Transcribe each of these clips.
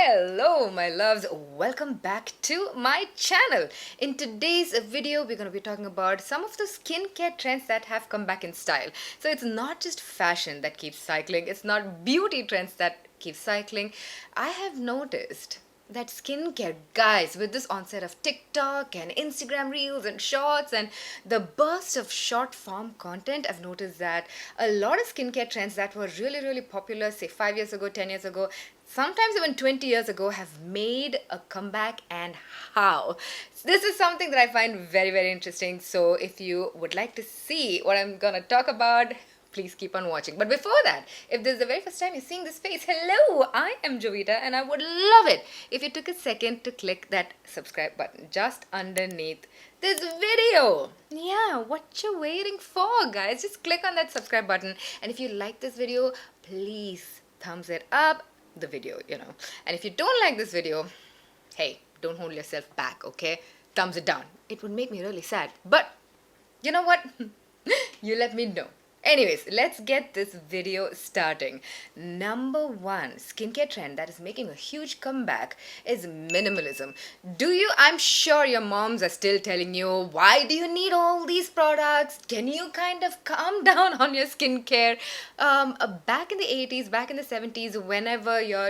Hello my loves, welcome back to my channel. In today's video we're going to be talking about some of the skincare trends that have come back in style. So it's not just fashion that keeps cycling, it's not beauty trends that keep cycling. I have noticed that skincare, guys, with this onset of TikTok and Instagram reels and shorts and the burst of short form content, I've noticed that a lot of skincare trends that were really popular, say 5 years ago, 10 years ago, sometimes even 20 years ago, have made a comeback. And how? This is something that I find very interesting. So if you would like to see what I'm gonna talk about, please keep on watching. But before that, if this is the very first time you're seeing this face, hello, I am Jovita, and I would love it if you took a second to click that subscribe button just underneath this video. Yeah, what you waiting for, guys? Just click on that subscribe button, and if you like this video, please thumbs it up the video, and if you don't like this video, hey, don't hold yourself back, okay? Thumbs it down. It would make me really sad, but you know what? You let me know. Anyways, let's get this video starting. Number one skincare trend that is making a huge comeback is minimalism. I'm sure your moms are still telling you, why do you need all these products? Can you kind of calm down on your skincare? Back in the 80s, back in the 70s, whenever your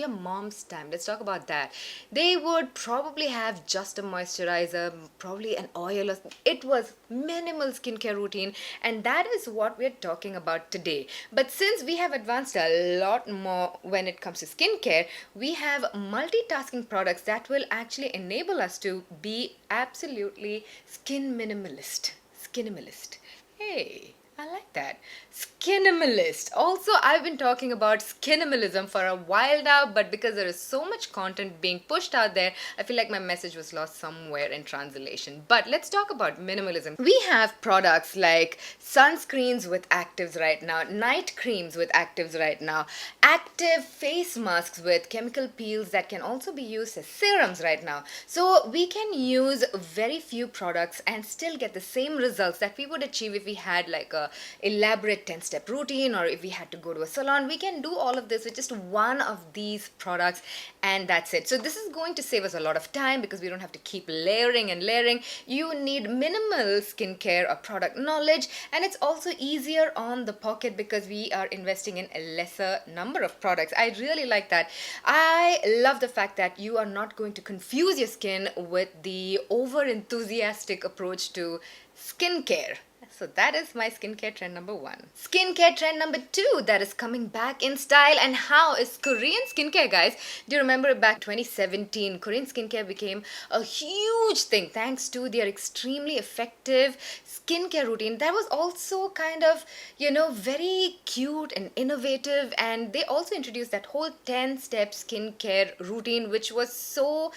mom's time, let's talk about that, they would probably have just a moisturizer, probably an oil. It was minimal skincare routine, and that is what we're talking about today. But since we have advanced a lot more when it comes to skincare, we have multitasking products that will actually enable us to be absolutely skin minimalist. Hey, I like that. Skinimalist. Also, I've been talking about skinimalism for a while now, but because there is so much content being pushed out there, I feel like my message was lost somewhere in translation. But let's talk about minimalism. We have products like sunscreens with actives right now, night creams with actives right now, active face masks with chemical peels that can also be used as serums right now. So we can use very few products and still get the same results that we would achieve if we had like a elaborate 10-step routine, or if we had to go to a salon. We can do all of this with just one of these products, and that's it. So this is going to save us a lot of time because we don't have to keep layering and layering. You need minimal skincare or product knowledge, and it's also easier on the pocket because we are investing in a lesser number of products. I really like that. I love the fact that you are not going to confuse your skin with the over enthusiastic approach to skincare. So that is my skincare trend number one. Skincare trend number two that is coming back in style and how is Korean skincare, guys. Do you remember back 2017, Korean skincare became a huge thing thanks to their extremely effective skincare routine that was also kind of, very cute and innovative. And they also introduced that whole 10-step skincare routine, which was so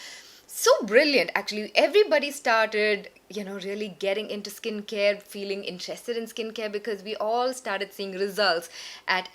brilliant. Actually, everybody started really getting into skincare, feeling interested in skincare, because we all started seeing results at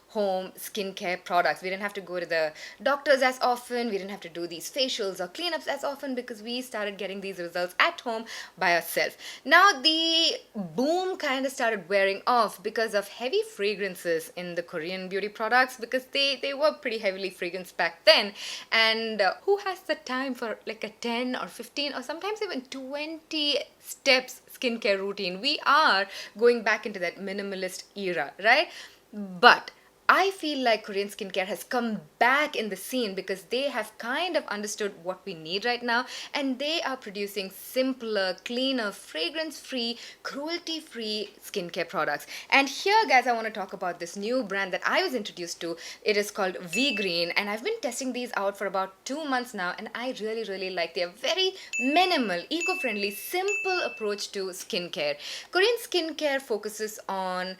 home skincare products. We didn't have to go to the doctors as often. We didn't have to do these facials or cleanups as often because we started getting these results at home by ourselves. Now the boom kind of started wearing off because of heavy fragrances in the Korean beauty products, because they were pretty heavily fragranced back then. And who has the time for like a 10 or 15 or sometimes even 20 steps skincare routine? We are going back into that minimalist era, right? But I feel like Korean skincare has come back in the scene because they have kind of understood what we need right now, and they are producing simpler, cleaner, fragrance-free, cruelty-free skincare products. And here, guys, I want to talk about this new brand that I was introduced to. It is called Vegreen, and I've been testing these out for about 2 months now, and I really like their very minimal, eco-friendly, simple approach to skincare. Korean skincare focuses on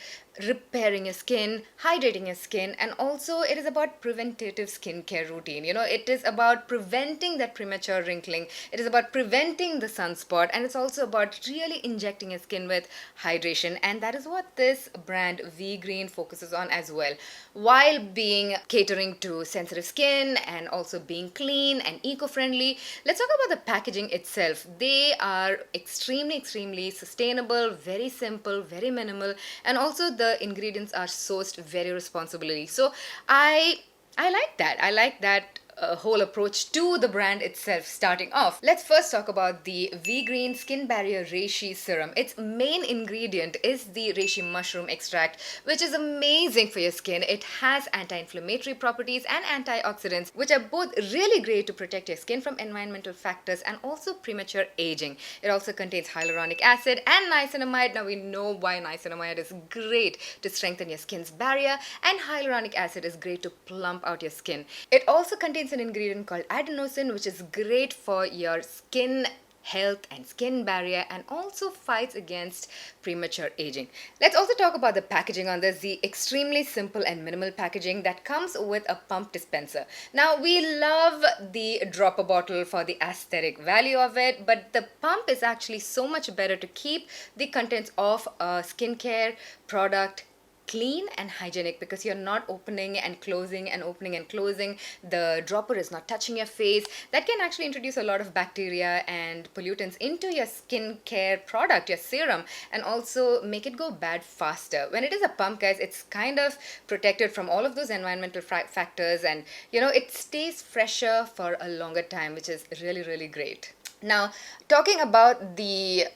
repairing your skin, hydrating your skin, and also it is about preventative skincare routine. It is about preventing that premature wrinkling, it is about preventing the sunspot, and it's also about really injecting your skin with hydration. And that is what this brand Vegreen focuses on as well, while being catering to sensitive skin and also being clean and eco-friendly. Let's talk about the packaging itself. They are extremely sustainable, very simple, very minimal, and also the ingredients are sourced very responsibly. So I like that. I like that whole approach to the brand itself starting off. Let's first talk about the Vegreen Skin Barrier Reishi Serum. Its main ingredient is the Reishi mushroom extract, which is amazing for your skin. It has anti-inflammatory properties and antioxidants, which are both really great to protect your skin from environmental factors and also premature aging. It also contains hyaluronic acid and niacinamide. Now we know why niacinamide is great to strengthen your skin's barrier, and hyaluronic acid is great to plump out your skin. It also contains an ingredient called adenosine, which is great for your skin health and skin barrier, and also fights against premature aging. Let's also talk about the packaging on this, the extremely simple and minimal packaging that comes with a pump dispenser. Now we love the dropper bottle for the aesthetic value of it, but the pump is actually so much better to keep the contents of a skincare product clean and hygienic, because you're not opening and closing and opening and closing. The dropper is not touching your face. That can actually introduce a lot of bacteria and pollutants into your skincare product, your serum, and also make it go bad faster. When it is a pump, guys, it's kind of protected from all of those environmental factors, and it stays fresher for a longer time, which is really, really great. Now, talking about the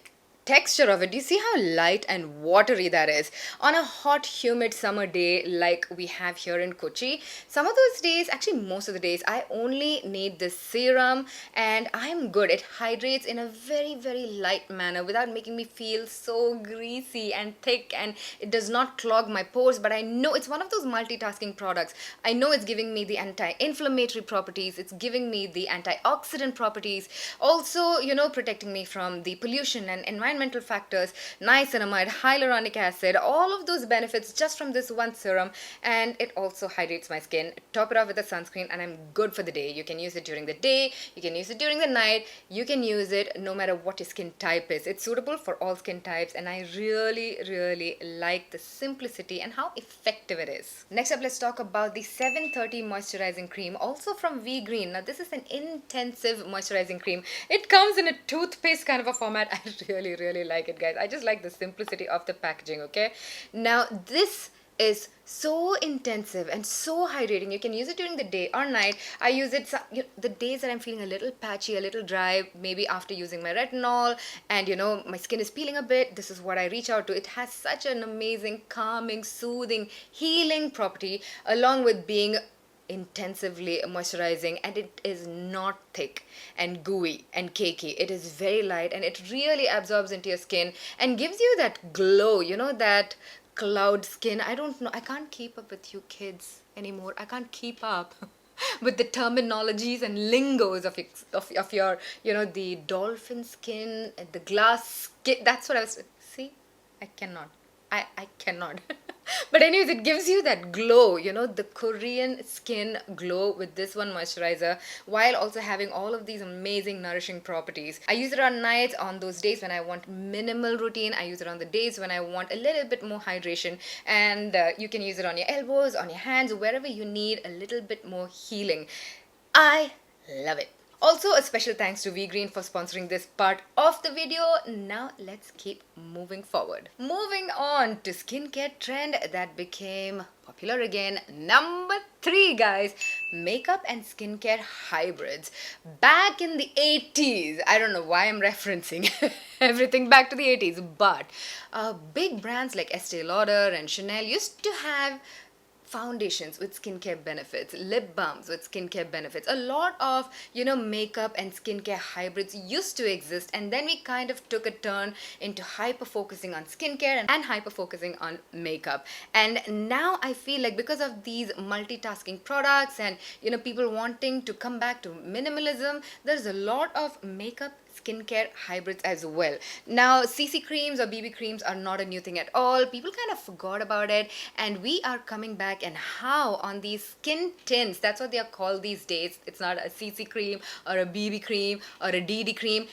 texture of it, do you see how light and watery that is on a hot humid summer day like we have here in Kochi? Some of those days, actually most of the days, I only need this serum and I'm good. It hydrates in a very, very light manner without making me feel so greasy and thick, and it does not clog my pores. But I know it's one of those multitasking products. I know it's giving me the anti-inflammatory properties, it's giving me the antioxidant properties, also protecting me from the pollution and environmental factors, niacinamide, hyaluronic acid, all of those benefits just from this one serum. And it also hydrates my skin. Top it off with a sunscreen and I'm good for the day. You can use it during the day, you can use it during the night, you can use it no matter what your skin type is. It's suitable for all skin types, and I really, really like the simplicity and how effective it is. Next up, let's talk about the 730 moisturizing cream, also from Vegreen. Now this is an intensive moisturizing cream. It comes in a toothpaste kind of a format. I really like it, guys. I just like the simplicity of the packaging. Okay, now this is so intensive and so hydrating. You can use it during the day or night. I use it the days that I'm feeling a little patchy, a little dry, maybe after using my retinol, and my skin is peeling a bit. This is what I reach out to. It has such an amazing calming, soothing, healing property, along with being intensively moisturizing, and it is not thick and gooey and cakey. It is very light and it really absorbs into your skin and gives you that glow, that cloud skin. I don't know, I can't keep up with you kids anymore. I can't keep up with the terminologies and lingos of your the dolphin skin and the glass skin. That's what I was, see, I cannot. But anyways, it gives you that glow, the Korean skin glow with this one moisturizer, while also having all of these amazing nourishing properties. I use it on nights, on those days when I want minimal routine. I use it on the days when I want a little bit more hydration, and you can use it on your elbows, on your hands, wherever you need a little bit more healing. I love it. Also, a special thanks to Vegreen for sponsoring this part of the video. Now let's keep moving forward. Moving on to skincare trend that became popular again. Number 3, guys, makeup and skincare hybrids. Back in the 80s, I don't know why I'm referencing everything back to the 80s, but big brands like Estee Lauder and Chanel used to have foundations with skincare benefits, lip balms with skincare benefits. A lot of makeup and skincare hybrids used to exist, and then we kind of took a turn into hyper focusing on skincare and hyper focusing on makeup. And now I feel like because of these multitasking products and people wanting to come back to minimalism, there's a lot of makeup skincare hybrids as well. Now, CC creams or BB creams are not a new thing at all. People kind of forgot about it, and we are coming back. And how on these skin tints, that's what they are called these days. It's not a CC cream or a BB cream or a DD cream.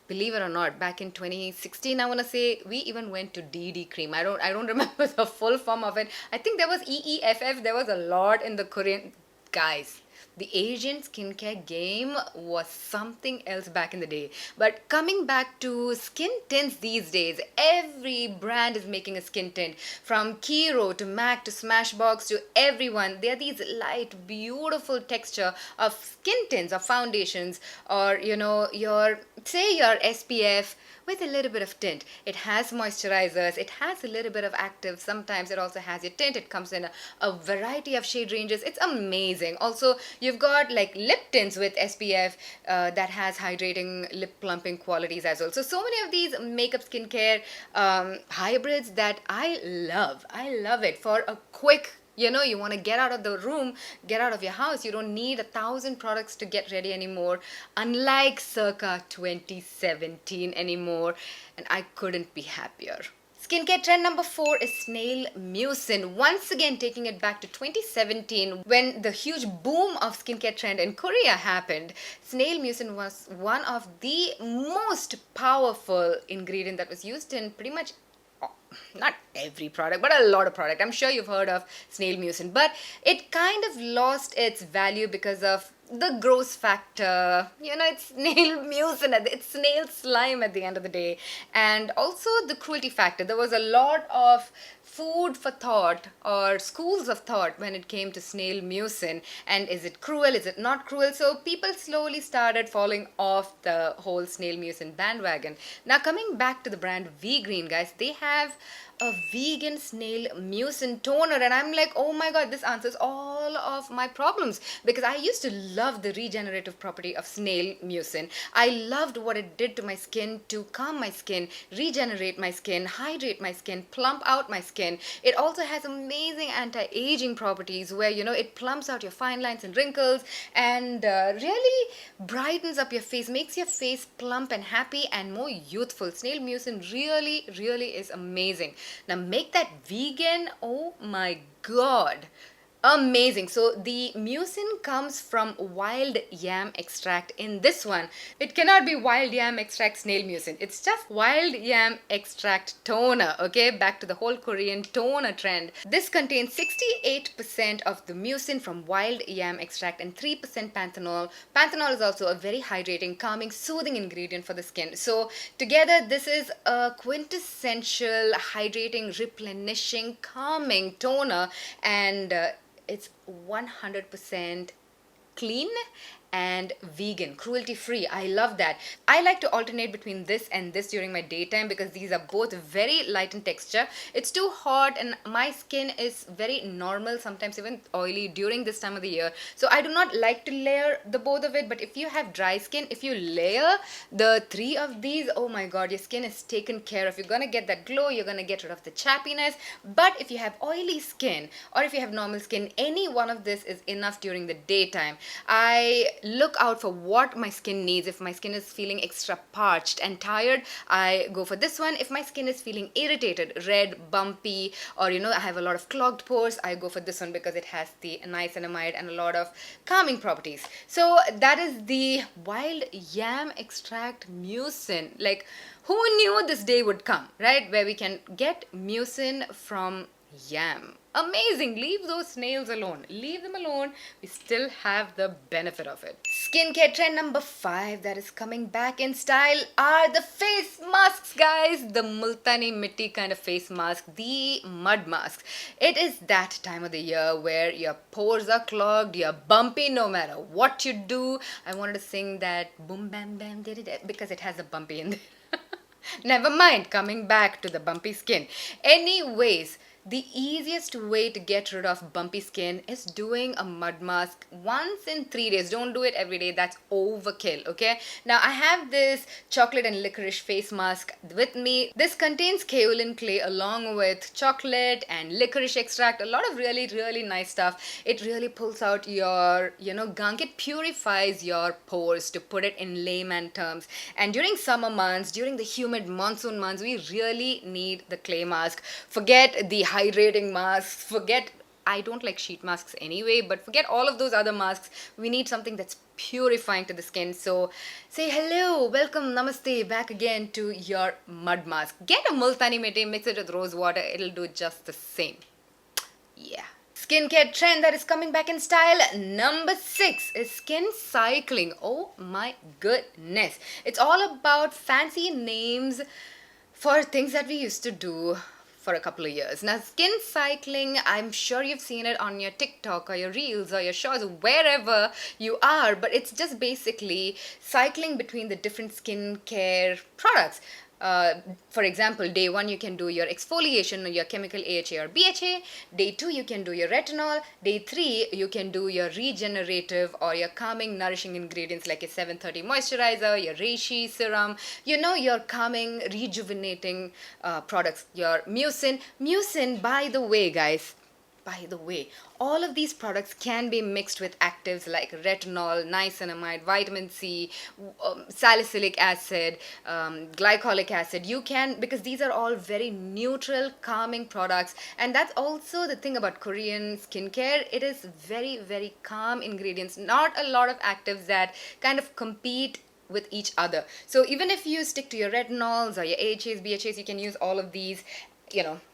Believe it or not, back in 2016, I want to say, we even went to DD cream. I don't remember the full form of it. I think there was EEFF. There was a lot in the Korean. Guys, The Asian skincare game was something else back in the day. But coming back to skin tints these days, every brand is making a skin tint. From Kiro to MAC to Smashbox to everyone, they are these light, beautiful texture of skin tints or foundations, or your SPF with a little bit of tint. It has moisturizers, it has a little bit of active, sometimes it also has your tint. It comes in a variety of shade ranges. It's amazing. Also, you've got like lip tints with SPF that has hydrating, lip plumping qualities as well. So many of these makeup skincare hybrids that I love. I love it for a quick, you want to get out of the room, get out of your house. You don't need 1,000 products to get ready anymore, unlike circa 2017 anymore. And I couldn't be happier. Skincare trend number 4 is Snail Mucin. Once again, taking it back to 2017 when the huge boom of skincare trend in Korea happened. Snail Mucin was one of the most powerful ingredient that was used in pretty much not every product, but a lot of product. I'm sure you've heard of Snail Mucin, but it kind of lost its value because of the gross factor. It's snail mucin, it's snail slime at the end of the day. And also the cruelty factor. There was a lot of food for thought or schools of thought when it came to snail mucin. And is it cruel? Is it not cruel? So people slowly started falling off the whole snail mucin bandwagon. Now coming back to the brand Vegreen, guys, they have a vegan snail mucin toner, and I'm like, oh my god, this answers all of my problems, because I used to love the regenerative property of snail mucin. I loved what it did to my skin, to calm my skin, regenerate my skin, hydrate my skin, plump out my skin. It also has amazing anti-aging properties where it plumps out your fine lines and wrinkles, and really brightens up your face, makes your face plump and happy and more youthful. Snail mucin really is amazing. Now make that vegan, oh my god, amazing. So the mucin comes from wild yam extract in this one. It cannot be wild yam extract snail mucin. It's just wild yam extract toner. Okay, back to the whole Korean toner trend. This contains 68% of the mucin from wild yam extract and 3% panthenol. Panthenol is also a very hydrating, calming, soothing ingredient for the skin. So together this is a quintessential hydrating, replenishing, calming toner, and it's 100% clean and vegan, cruelty free. I love that. I like to alternate between this and this during my daytime because these are both very light in texture. It's too hot and my skin is very normal, sometimes even oily during this time of the year. So I do not like to layer the both of it, but if you have dry skin, if you layer the 3 of these, oh my god, your skin is taken care of. You're gonna get that glow, you're gonna get rid of the chappiness. But if you have oily skin or if you have normal skin, any one of this is enough during the daytime. I look out for what my skin needs. If my skin is feeling extra parched and tired, I go for this one. If my skin is feeling irritated, red, bumpy, or I have a lot of clogged pores, I go for this one because it has the niacinamide and a lot of calming properties. So that is the wild yam extract mucin. Like, who knew this day would come, right? Where we can get mucin from yam. Amazing. Leave those snails alone. Leave them alone. We still have the benefit of it. Skincare trend number 5 that is coming back in style are the face masks, guys. The multani mitti kind of face mask, the mud mask. It is that time of the year where your pores are clogged, you're bumpy no matter what you do. I wanted to sing that boom bam bam did it because it has a bumpy in there. Never mind, coming back to the bumpy skin. Anyways, the easiest way to get rid of bumpy skin is doing a mud mask once in 3 days. Don't do it every day. That's overkill, okay? Now, I have this chocolate and licorice face mask with me. This contains kaolin clay along with chocolate and licorice extract. A lot of really nice stuff. It really pulls out your, gunk. It purifies your pores, to put it in layman terms. And during summer months, during the humid monsoon months, we really need the clay mask. Forget the hydrating masks, I don't like sheet masks anyway, but forget all of those other masks. We need something that's purifying to the skin. So say hello, welcome, namaste, back again to your mud mask. Get a multani mitti, mix it with rose water, it'll do just the same. Yeah. skincare trend that is coming back in style. Number 6 is skin cycling. Oh my goodness. It's all about fancy names for things that we used to do for a couple of years. Now, skin cycling, I'm sure you've seen it on your TikTok or your Reels or your shorts, wherever you are, but it's just basically cycling between the different skincare products. For example, day 1 you can do your exfoliation or your chemical AHA or BHA. Day 2 you can do your retinol. Day 3 you can do your regenerative or your calming, nourishing ingredients like your 730 moisturizer, your Reishi serum, your calming, rejuvenating products, your mucin. Mucin, by the way, guys, all of these products can be mixed with actives like retinol, niacinamide, vitamin C, salicylic acid, glycolic acid. You can, because these are all very neutral, calming products. And that's also the thing about Korean skincare. It is very, very calm ingredients. Not a lot of actives that kind of compete with each other. So even if you stick to your retinols or your AHAs, BHAs, you can use all of these,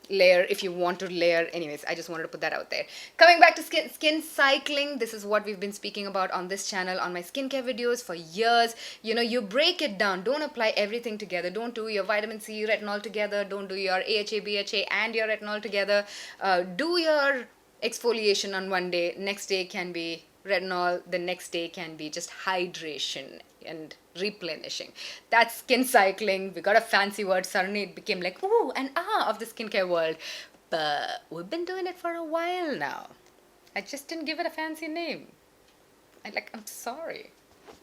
layer if you want to layer. Anyways, I just wanted to put that out there. Coming back to skin cycling, this is what we've been speaking about on this channel, on my skincare videos for years. You break it down. Don't apply everything together. Don't do your vitamin C, retinol together. Don't do your AHA, BHA and your retinol together. Do your exfoliation on one day. Next day can be retinol. The next day can be just hydration and replenishing. That's skin cycling. We got a fancy word. Suddenly it became like ooh and ah of the skincare world. But we've been doing it for a while now. I just didn't give it a fancy name. I'm sorry.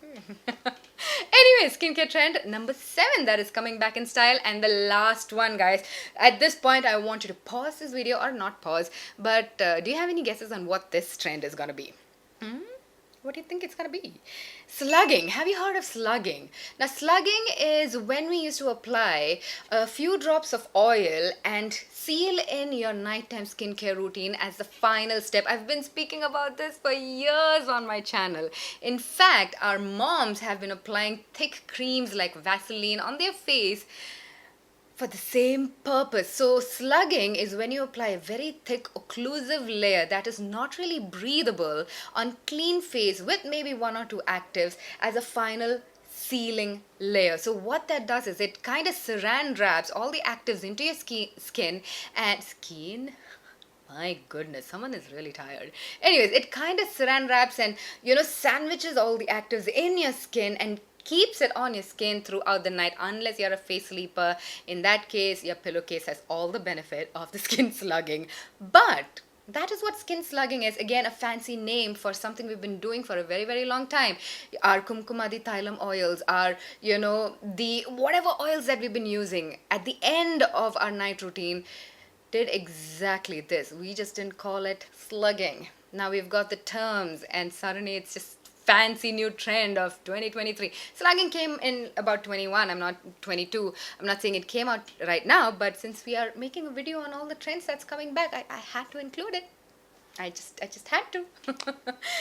Anyway, skincare trend number 7 that is coming back in style, and the last one, guys. At this point, I want you to pause this video, or not pause, but do you have any guesses on what this trend is gonna be? What do you think it's gonna be? Slugging. Have you heard of slugging? Now, slugging is when we used to apply a few drops of oil and seal in your nighttime skincare routine as the final step. I've been speaking about this for years on my channel. In fact, our moms have been applying thick creams like Vaseline on their face for the same purpose. So slugging is when you apply a very thick occlusive layer that is not really breathable on clean face with maybe 1 or 2 actives as a final sealing layer. So what that does is it kind of saran wraps all the actives into your skin. My goodness, someone is really tired. Anyways, it kind of saran wraps and sandwiches all the actives in your skin and keeps it on your skin throughout the night, unless you're a face sleeper. In that case, your pillowcase has all the benefit of the skin slugging. But that is what skin slugging is. Again, a fancy name for something we've been doing for a very, very long time. Our kumkumadi thylam oils, our, the whatever oils that we've been using at the end of our night routine did exactly this. We just didn't call it slugging. Now we've got the terms, and suddenly it's just fancy new trend of 2023. Slugging came in about 21. I'm not 22. I'm not saying it came out right now, but since we are making a video on all the trends that's coming back, I had to include it. I just had to.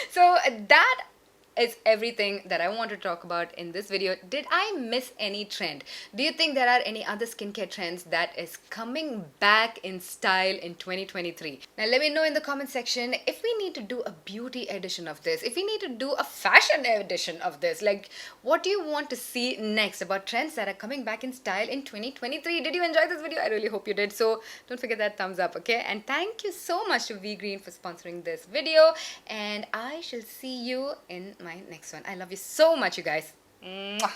So that is everything that I want to talk about in this video. Did I miss any trend? Do you think there are any other skincare trends that is coming back in style in 2023? Now let me know in the comment section if we need to do a beauty edition of this, if we need to do a fashion edition of this. Like, what do you want to see next about trends that are coming back in style in 2023? Did you enjoy this video? I really hope you did. So don't forget that thumbs up, okay? And thank you so much to Vegreen for sponsoring this video, and I shall see you in my next one. I love you so much, you guys. Mwah.